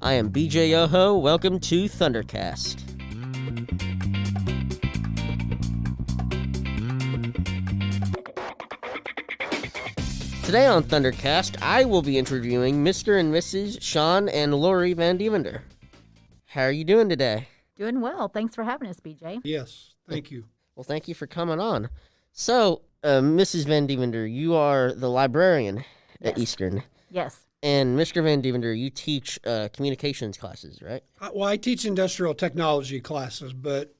I am BJ Yoho. Welcome to Thundercast. Today on Thundercast, I will be interviewing Mr. and Mrs. Sean and Lori Vandeventer. How are you doing today? Doing well. Thanks for having us, BJ. Yes, thank you. Well, thank you for coming on. So, Mrs. Vandeventer, you are the librarian at Eastern. Yes. And Mr. Vandeventer, you teach communications classes, right? I teach industrial technology classes, but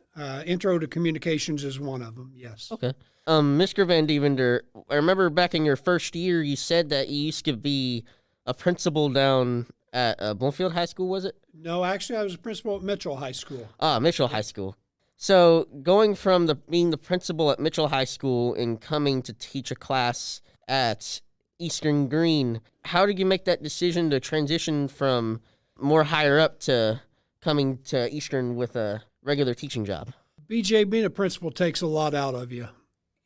Intro to Communications is one of them, yes. Okay. Mr. Vandeventer, I remember back in your first year, you said that you used to be a principal down at Bloomfield High School, was it? No, actually, I was a principal at Mitchell High School. Mitchell High School. So going from being the principal at Mitchell High School and coming to teach a class at Eastern Green, how did you make that decision to transition from more higher up to coming to Eastern with a regular teaching job? BJ, being a principal takes a lot out of you.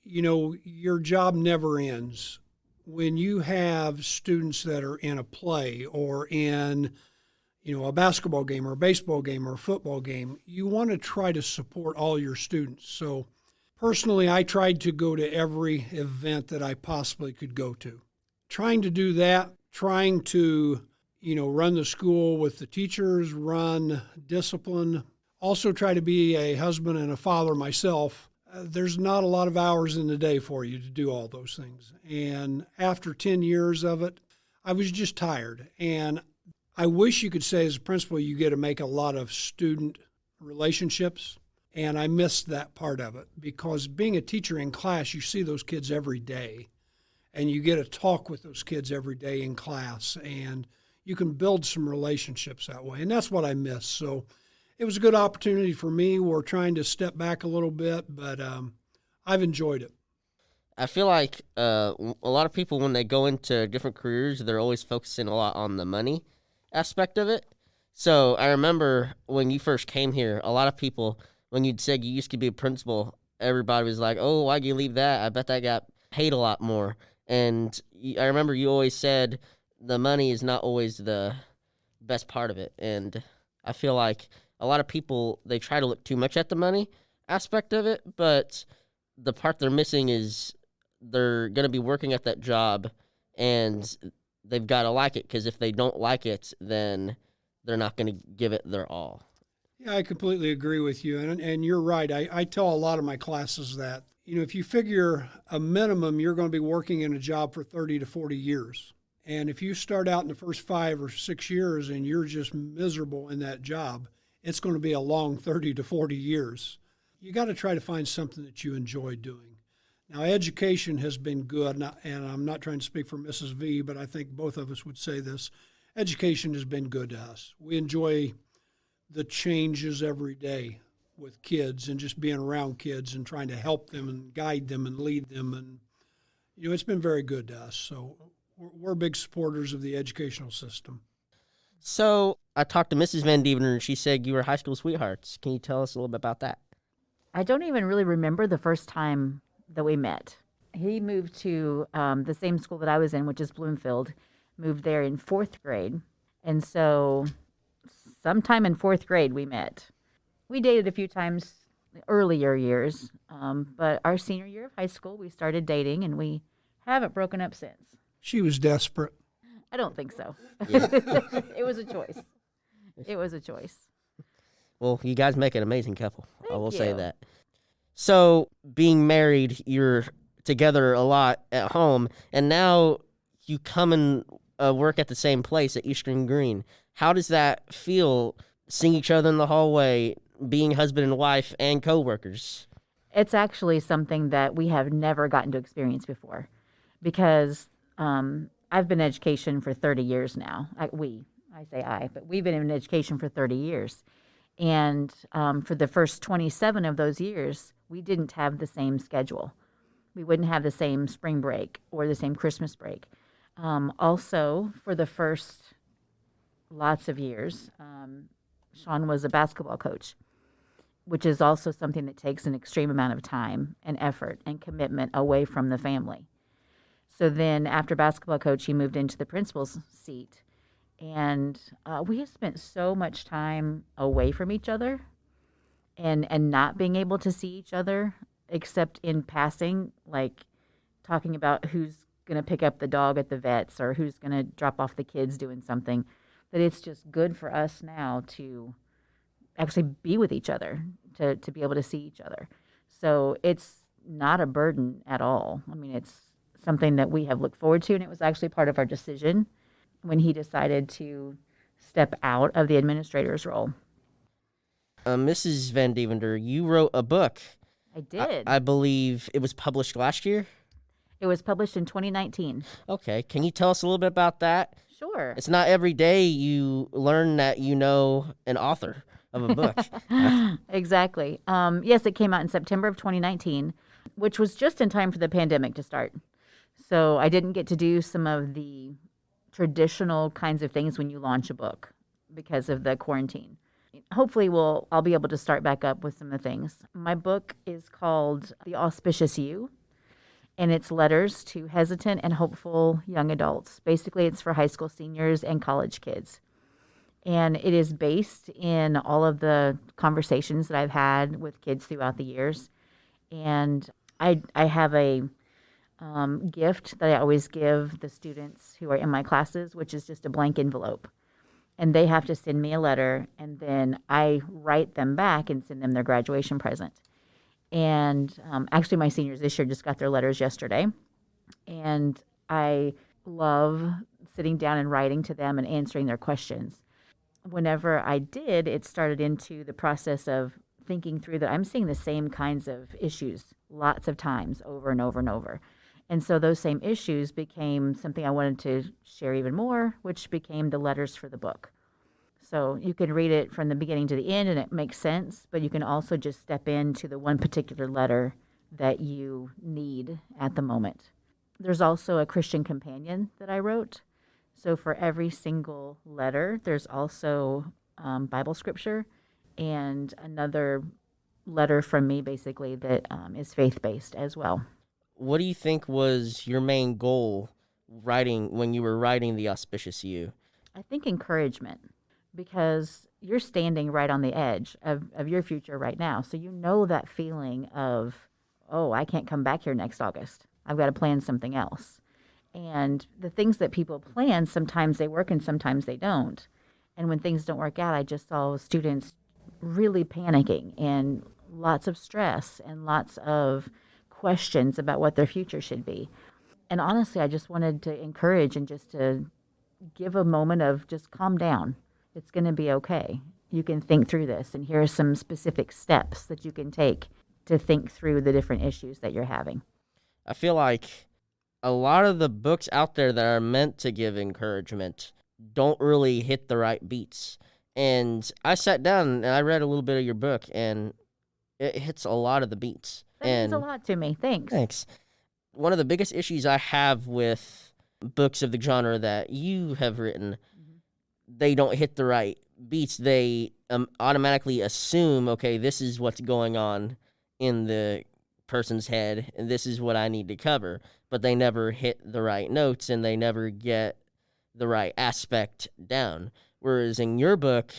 You know, your job never ends. When you have students that are in a play or in, a basketball game or a baseball game or a football game, you want to try to support all your students. So personally, I tried to go to every event that I possibly could go to. Trying to do that, trying to, run the school with the teachers, run discipline, also try to be a husband and a father myself. There's not a lot of hours in the day for you to do all those things. And after 10 years of it, I was just tired. And I wish you could say as a principal, you get to make a lot of student relationships. And I missed that part of it because being a teacher in class, you see those kids every day. And you get to talk with those kids every day in class. And you can build some relationships that way. And that's what I miss. So it was a good opportunity for me. We're trying to step back a little bit, but I've enjoyed it. I feel like a lot of people, when they go into different careers, they're always focusing a lot on the money aspect of it. So I remember when you first came here, a lot of people, when you'd said you used to be a principal, everybody was like, oh, why'd you leave that? I bet that got paid a lot more. And I remember you always said the money is not always the best part of it. And I feel like a lot of people, they try to look too much at the money aspect of it, but the part they're missing is they're going to be working at that job and they've got to like it, because if they don't like it, then they're not going to give it their all. Yeah, I completely agree with you. And you're right. I tell a lot of my classes that, if you figure a minimum, you're going to be working in a job for 30 to 40 years. And if you start out in the first 5 or 6 years and you're just miserable in that job, it's going to be a long 30 to 40 years. You got to try to find something that you enjoy doing. Now, education has been good, and I'm not trying to speak for Mrs. V, but I think both of us would say this. Education has been good to us. We enjoy the changes every day with kids and just being around kids and trying to help them and guide them and lead them. And, it's been very good to us. So we're big supporters of the educational system. So I talked to Mrs. Vandeventer, and she said you were high school sweethearts. Can you tell us a little bit about that? I don't even really remember the first time that we met. He moved to the same school that I was in, which is Bloomfield, moved there in 4th grade. And so sometime in 4th grade we met. We dated a few times earlier years, but our senior year of high school we started dating, and we haven't broken up since. She was desperate. I don't think so. Yeah. It was a choice. It was a choice. Well, you guys make an amazing couple. I will say you. that. So being married, you're together a lot at home, and now you come and work at the same place at Eastern Green. How does that feel, seeing each other in the hallway, being husband and wife and co-workers? It's actually something that we have never gotten to experience before, because I've been in education for 30 years now. But we've been in education for 30 years. And for the first 27 of those years, we didn't have the same schedule. We wouldn't have the same spring break or the same Christmas break. Also, for the first lots of years, Sean was a basketball coach, which is also something that takes an extreme amount of time and effort and commitment away from the family. So then after basketball coach, he moved into the principal's seat. And we have spent so much time away from each other and not being able to see each other except in passing, like talking about who's going to pick up the dog at the vet's or who's going to drop off the kids doing something, that it's just good for us now to actually be with each other, to be able to see each other. So it's not a burden at all. I mean, it's something that we have looked forward to, and it was actually part of our decision when he decided to step out of the administrator's role. Mrs. Vandeventer, you wrote a book. I did. I believe it was published last year? It was published in 2019. Okay. Can you tell us a little bit about that? Sure. It's not every day you learn that you know an author of a book. Exactly. Yes, it came out in September of 2019, which was just in time for the pandemic to start. So I didn't get to do some of the traditional kinds of things when you launch a book because of the quarantine. Hopefully I'll be able to start back up with some of the things. My book is called The Auspicious You, and it's letters to hesitant and hopeful young adults. Basically, it's for high school seniors and college kids. And it is based in all of the conversations that I've had with kids throughout the years. And I have a gift that I always give the students who are in my classes, which is just a blank envelope. And they have to send me a letter, and then I write them back and send them their graduation present. And actually, my seniors this year just got their letters yesterday. And I love sitting down and writing to them and answering their questions. Whenever I did, it started into the process of thinking through that I'm seeing the same kinds of issues lots of times over and over and over. And so those same issues became something I wanted to share even more, which became the letters for the book. So you can read it from the beginning to the end and it makes sense, but you can also just step into the one particular letter that you need at the moment. There's also a Christian companion that I wrote. So for every single letter, there's also Bible scripture and another letter from me, basically, that is faith-based as well. What do you think was your main goal when you were writing The Auspicious You? I think encouragement, because you're standing right on the edge of your future right now. So you know that feeling of, oh, I can't come back here next August. I've got to plan something else. And the things that people plan, sometimes they work and sometimes they don't. And when things don't work out, I just saw students really panicking and lots of stress and lots of questions about what their future should be. And honestly, I just wanted to encourage and just to give a moment of just calm down. It's going to be okay. You can think through this, and here are some specific steps that you can take to think through the different issues that you're having. I feel like a lot of the books out there that are meant to give encouragement don't really hit the right beats. And I sat down and I read a little bit of your book, and it hits a lot of the beats. That means a lot to me. Thanks. One of the biggest issues I have with books of the genre that you have written, they don't hit the right beats. They automatically assume, okay, this is what's going on in the person's head, and this is what I need to cover. But they never hit the right notes, and they never get the right aspect down. Whereas in your book,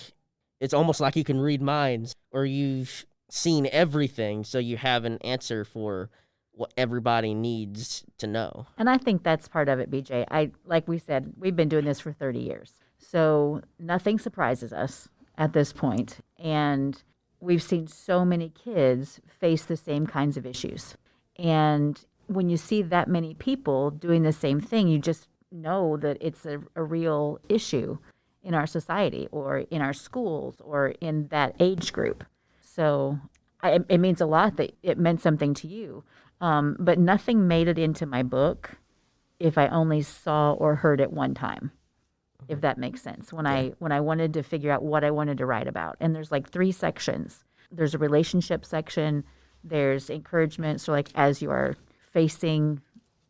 it's almost like you can read minds, or you've seen everything, so you have an answer for what everybody needs to know. And I think that's part of it, BJ. Like we said, we've been doing this for 30 years. So nothing surprises us at this point. And we've seen so many kids face the same kinds of issues. And when you see that many people doing the same thing, you just know that it's a real issue in our society or in our schools or in that age group. So it means a lot that it meant something to you. But nothing made it into my book if I only saw or heard it one time, if that makes sense. When I wanted to figure out what I wanted to write about. And there's like 3 sections. There's a relationship section. There's encouragement. So like as you are facing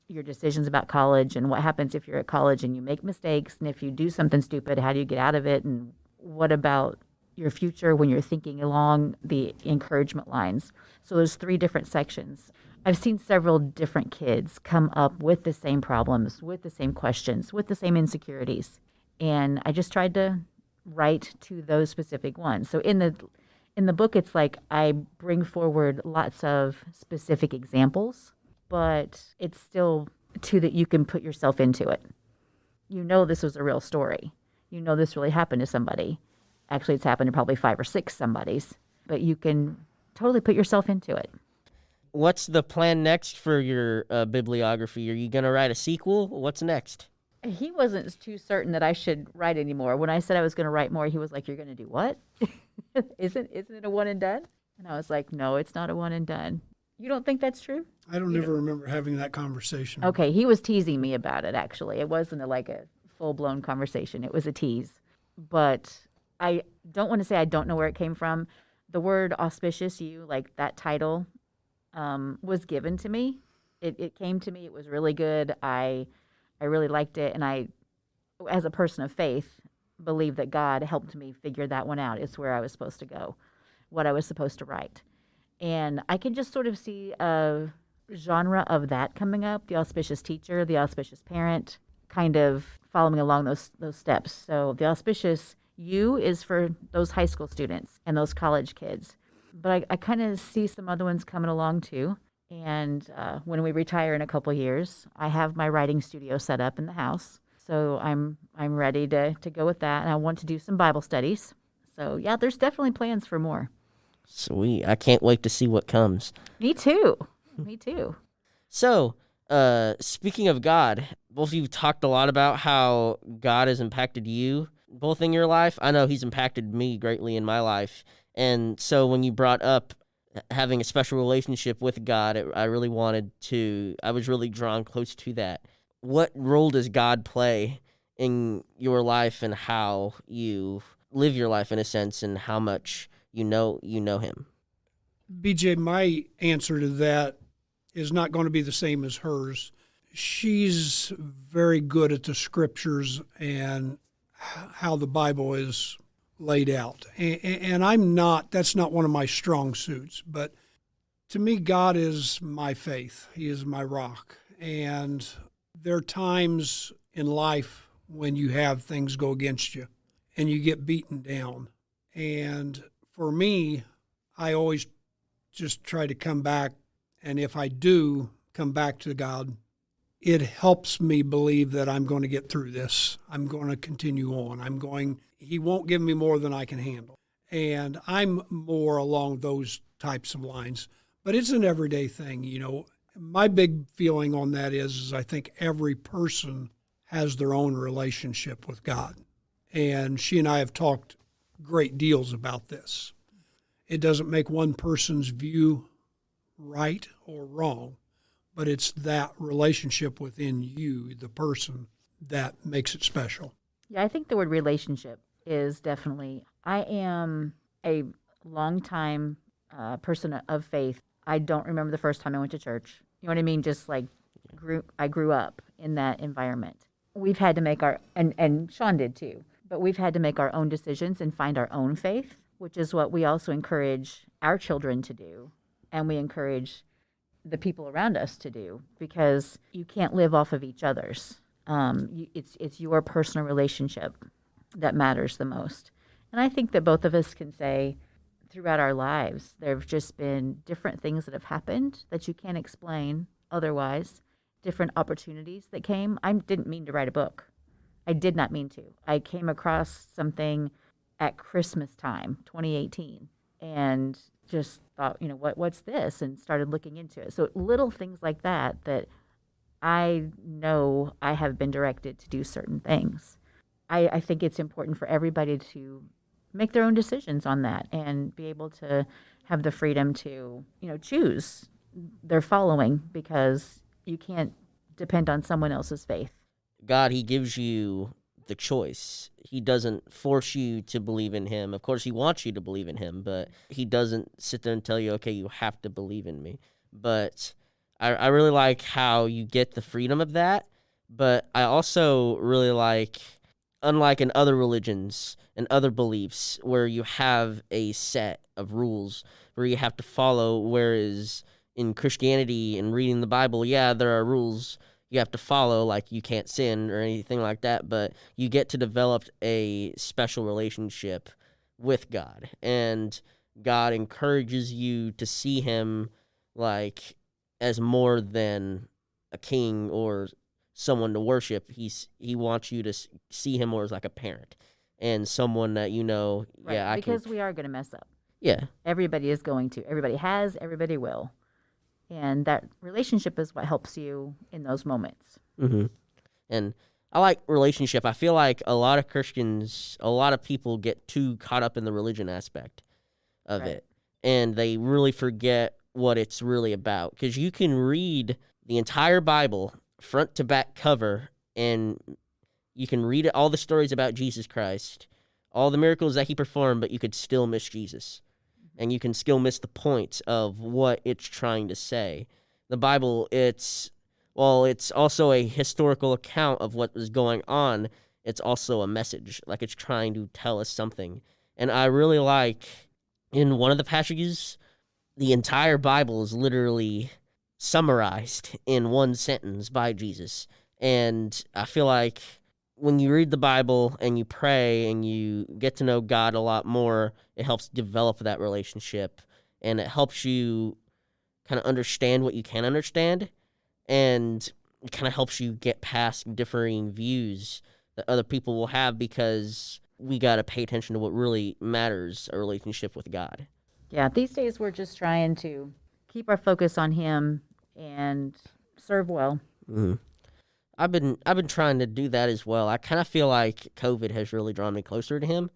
your decisions about college and what happens if you're at college and you make mistakes, and if you do something stupid, how do you get out of it? And what about your future when you're thinking along the encouragement lines? So there's 3 different sections. I've seen several different kids come up with the same problems, with the same questions, with the same insecurities. And I just tried to write to those specific ones. So in the book, it's like I bring forward lots of specific examples, but it's still too that you can put yourself into it. You know this was a real story. You know this really happened to somebody. Actually, it's happened to probably 5 or 6 somebodies, but you can totally put yourself into it. What's the plan next for your bibliography? Are you going to write a sequel? What's next? He wasn't too certain that I should write anymore. When I said I was going to write more, he was like, "You're going to do what? Isn't it a one and done?" And I was like, "No, it's not a one and done." You don't think that's true? I don't ever remember having that conversation. Okay, he was teasing me about it, actually. It wasn't like a full-blown conversation. It was a tease. But I don't want to say I don't know where it came from. The word auspicious you, like that title, was given to me. It came to me. It was really good. I really liked it. And I, as a person of faith, believe that God helped me figure that one out. It's where I was supposed to go, what I was supposed to write. And I can just sort of see a genre of that coming up, the auspicious teacher, the auspicious parent, kind of following along those steps. So the auspicious you is for those high school students and those college kids. But I kind of see some other ones coming along too. And when we retire in a couple years, I have my writing studio set up in the house. So I'm ready to go with that. And I want to do some Bible studies. So yeah, there's definitely plans for more. Sweet. I can't wait to see what comes. Me too. Me too. So, speaking of God, both of you talked a lot about how God has impacted you, both in your life. I know he's impacted me greatly in my life. And so when you brought up having a special relationship with God, I was really drawn close to that. What role does God play in your life and how you live your life in a sense, and how much you know him? BJ, my answer to that is not going to be the same as hers. She's very good at the scriptures and how the Bible is laid out. And I'm not, that's not one of my strong suits. But to me, God is my faith. He is my rock. And there are times in life when you have things go against you and you get beaten down. And for me, I always just try to come back. And if I do come back to God, it helps me believe that I'm going to get through this. I'm going to continue on. He won't give me more than I can handle. And I'm more along those types of lines. But it's an everyday thing, you know. My big feeling on that is I think every person has their own relationship with God. And she and I have talked great deals about this. It doesn't make one person's view right or wrong, but it's that relationship within you, the person, that makes it special. Yeah, I think the word relationship is definitely, I am a longtime person of faith. I don't remember the first time I went to church. You know what I mean? Just like I grew up in that environment. We've had to make and Sean did too, but we've had to make our own decisions and find our own faith, which is what we also encourage our children to do. And we encourage the people around us to do, because you can't live off of each other's. It's your personal relationship that matters the most. And I think that both of us can say throughout our lives, there have just been different things that have happened that you can't explain otherwise, different opportunities that came. I didn't mean to write a book. I did not mean to. I came across something at Christmas time, 2018, and just thought, you know, what's this? And started looking into it. So little things like that I know I have been directed to do certain things. I think it's important for everybody to make their own decisions on that and be able to have the freedom to, you know, choose their following, because you can't depend on someone else's faith. God, he gives you the choice. He doesn't force you to believe in him. Of course, he wants you to believe in him, but he doesn't sit there and tell you, okay, you have to believe in me. But I really like how you get the freedom of that, but I also really like, unlike in other religions and other beliefs where you have a set of rules where you have to follow, whereas in Christianity and reading the Bible, yeah, there are rules. you have to follow, like you can't sin or anything like that, but you get to develop a special relationship with God, and God encourages you to see him like as more than a king or someone to worship. He wants you to see him more as like a parent and someone that Right. yeah, I can. Because we are going to mess up. Yeah. Everybody is going to. Everybody has, everybody will. And that relationship is what helps you in those moments. Mm-hmm. And I like relationship. I feel like a lot of Christians, a lot of people get too caught up in the religion aspect of Right. it, and they really forget what it's really about. Because you can read the entire Bible, front to back cover, and you can read all the stories about Jesus Christ, all the miracles that he performed, but you could still miss Jesus. And you can still miss the point of what it's trying to say. The Bible, it's also a historical account of what was going on. It's also a message, like it's trying to tell us something. And I really like, in one of the passages, the entire Bible is literally summarized in one sentence by Jesus. And I feel like when you read the Bible and you pray and you get to know God a lot more, it helps develop that relationship, and it helps you kind of understand what you can understand, and it kind of helps you get past differing views that other people will have, because we got to pay attention to what really matters, a relationship with God. Yeah, these days we're just trying to keep our focus on him and serve well. Mm-hmm. I've been trying to do that as well. I kind of feel like COVID has really drawn me closer to him.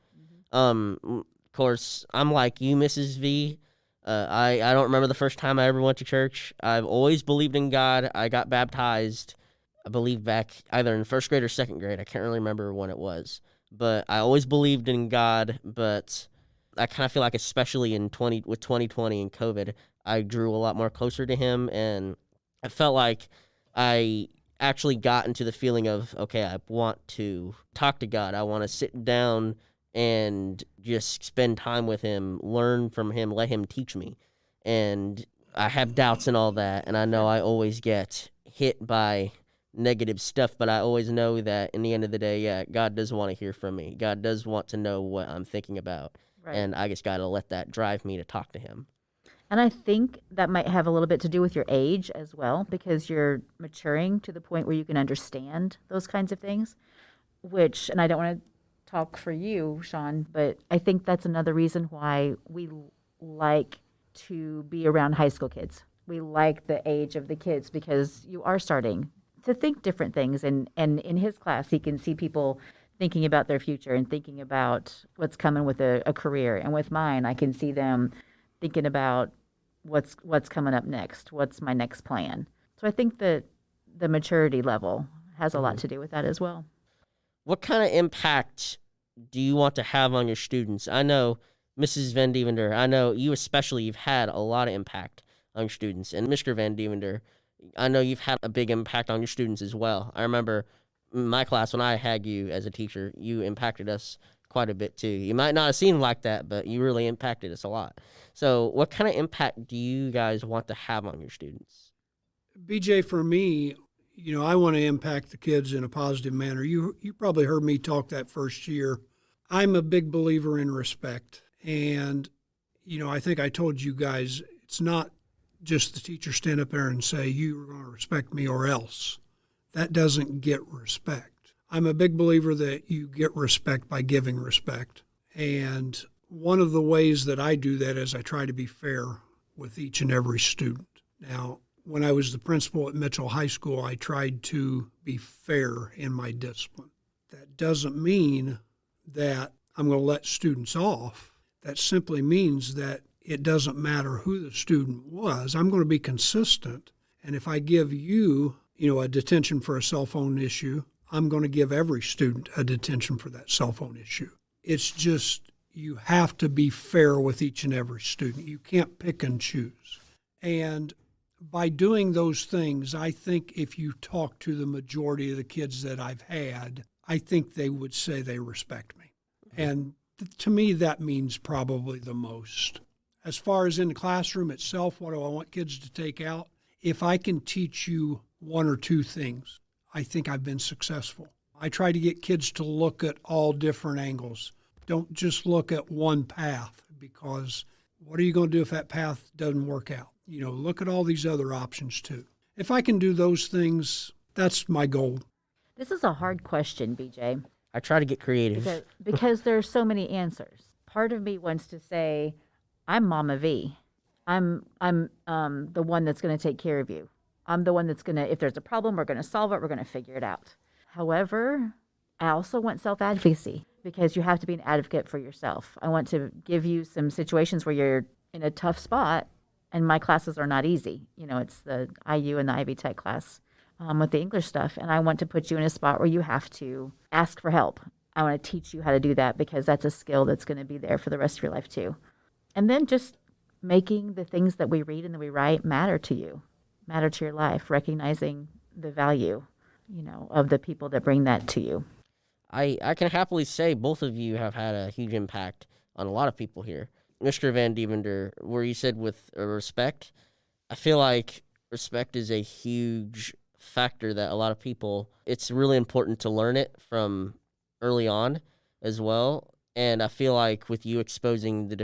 Of course, I'm like you, Mrs. V. I don't remember the first time I ever went to church. I've always believed in God. I got baptized, I believe, back either in first grade or second grade. I can't really remember when it was, but I always believed in God. But I kind of feel like, especially with 2020 and COVID, I drew a lot more closer to him, and I felt like I actually got into the feeling of, okay, I want to talk to God. I want to sit down and just spend time with him, learn from him, let him teach me. And I have doubts and all that, and I know I always get hit by negative stuff, but I always know that in the end of the day, yeah, God does want to hear from me. God does want to know what I'm thinking about. Right. And I just got to let that drive me to talk to him. And I think that might have a little bit to do with your age as well, because you're maturing to the point where you can understand those kinds of things, and I don't want to talk for you, Sean, but I think that's another reason why we like to be around high school kids. We like the age of the kids because you are starting to think different things. And in his class, he can see people thinking about their future and thinking about what's coming with a career. And with mine, I can see them thinking about what's coming up next, what's my next plan. So I think that the maturity level has a lot to do with that as well. What kind of impact do you want to have on your students? I know, Mrs. Vandeventer, I know you especially, you've had a lot of impact on your students. And Mr. Vandeventer, I know you've had a big impact on your students as well. I remember in my class, when I had you as a teacher, you impacted us quite a bit too. You might not have seemed like that, but you really impacted us a lot. So what kind of impact do you guys want to have on your students? BJ, for me, I want to impact the kids in a positive manner. You probably heard me talk that first year. I'm a big believer in respect. And, I think I told you guys, it's not just the teacher stand up there and say, you are going to respect me or else. That doesn't get respect. I'm a big believer that you get respect by giving respect. And one of the ways that I do that is I try to be fair with each and every student. Now, when I was the principal at Mitchell High School, I tried to be fair in my discipline. That doesn't mean that I'm going to let students off. That simply means that it doesn't matter who the student was. I'm going to be consistent. And if I give you, a detention for a cell phone issue, I'm going to give every student a detention for that cell phone issue. It's just, you have to be fair with each and every student. You can't pick and choose. And by doing those things, I think if you talk to the majority of the kids that I've had, I think they would say they respect me. And to me, that means probably the most. As far as in the classroom itself, what do I want kids to take out? If I can teach you one or two things, I think I've been successful. I try to get kids to look at all different angles. Don't just look at one path, because what are you going to do if that path doesn't work out? Look at all these other options too. If I can do those things, that's my goal. This is a hard question, BJ. I try to get creative. Because there are so many answers. Part of me wants to say, I'm Mama V. I'm the one that's going to take care of you. I'm the one that's going to, if there's a problem, we're going to solve it. We're going to figure it out. However, I also want self-advocacy, because you have to be an advocate for yourself. I want to give you some situations where you're in a tough spot, and my classes are not easy. It's the IU and the Ivy Tech class with the English stuff, and I want to put you in a spot where you have to ask for help. I want to teach you how to do that, because that's a skill that's going to be there for the rest of your life too. And then just making the things that we read and that we write matter to you, matter to your life, recognizing the value, of the people that bring that to you. I can happily say both of you have had a huge impact on a lot of people here. Mr. Vandeventer, where you said with respect, I feel like respect is a huge factor that a lot of people, it's really important to learn it from early on as well. And I feel like with you exposing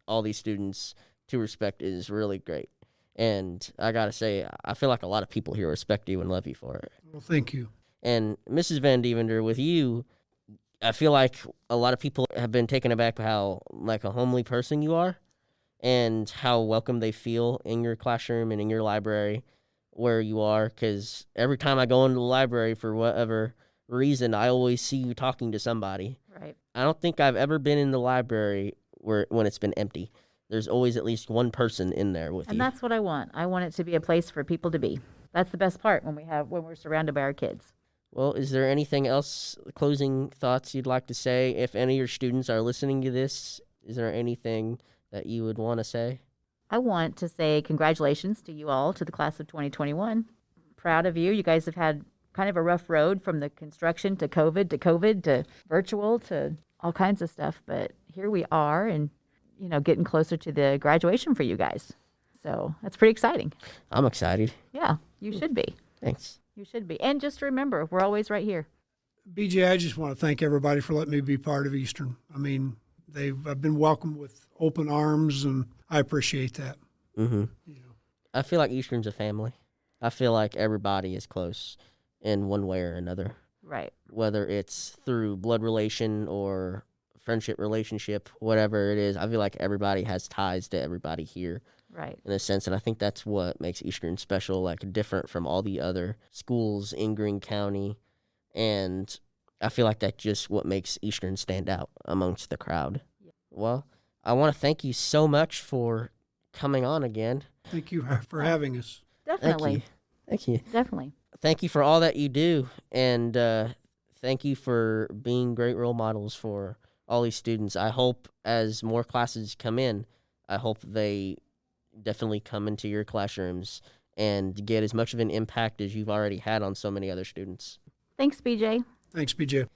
all these students to respect is really great. And I got to say, I feel like a lot of people here respect you and love you for it. Well, thank you. And Mrs. Vandeventer, with you, I feel like a lot of people have been taken aback by how like a homely person you are, and how welcome they feel in your classroom and in your library where you are. Because every time I go into the library for whatever reason, I always see you talking to somebody. Right. I don't think I've ever been in the library when it's been empty. There's always at least one person in there with you. And that's what I want. I want it to be a place for people to be. That's the best part when we're surrounded by our kids. Well, is there anything else, closing thoughts you'd like to say? If any of your students are listening to this, is there anything that you would want to say? I want to say congratulations to you all, to the class of 2021. Proud of you. You guys have had kind of a rough road, from the construction to COVID to virtual to all kinds of stuff. But here we are, and getting closer to the graduation for you guys. So that's pretty exciting. I'm excited. Yeah, you should be. Thanks. You should be. And just remember, we're always right here. BJ, I just want to thank everybody for letting me be part of Eastern. I mean, I've been welcomed with open arms, and I appreciate that. Mm-hmm. I feel like Eastern's a family. I feel like everybody is close in one way or another. Right. Whether it's through blood relation or friendship relationship, whatever it is, I feel like everybody has ties to everybody here. Right. In a sense, and I think that's what makes Eastern special, like different from all the other schools in Greene County. And I feel like that's just what makes Eastern stand out amongst the crowd. Yeah. Well, I want to thank you so much for coming on again. Thank you for having us. Definitely. Thank you. Definitely. Thank you for all that you do, and thank you for being great role models for all these students. I hope as more classes come in, I hope they definitely come into your classrooms and get as much of an impact as you've already had on so many other students. Thanks, BJ. Thanks, BJ.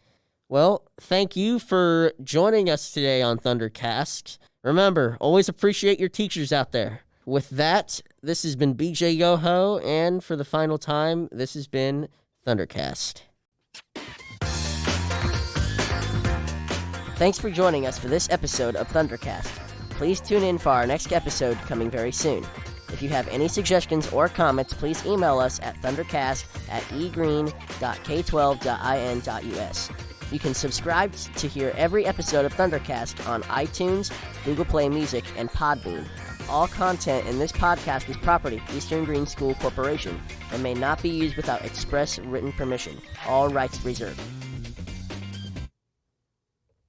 Well, thank you for joining us today on Thundercast. Remember, always appreciate your teachers out there. With that, this has been BJ Yoho, and for the final time, this has been Thundercast. Thanks for joining us for this episode of Thundercast. Please tune in for our next episode coming very soon. If you have any suggestions or comments, please email us at thundercast@egreen.k12.in.us. You can subscribe to hear every episode of Thundercast on iTunes, Google Play Music, and Podbean. All content in this podcast is property of Eastern Greene School Corporation and may not be used without express written permission. All rights reserved.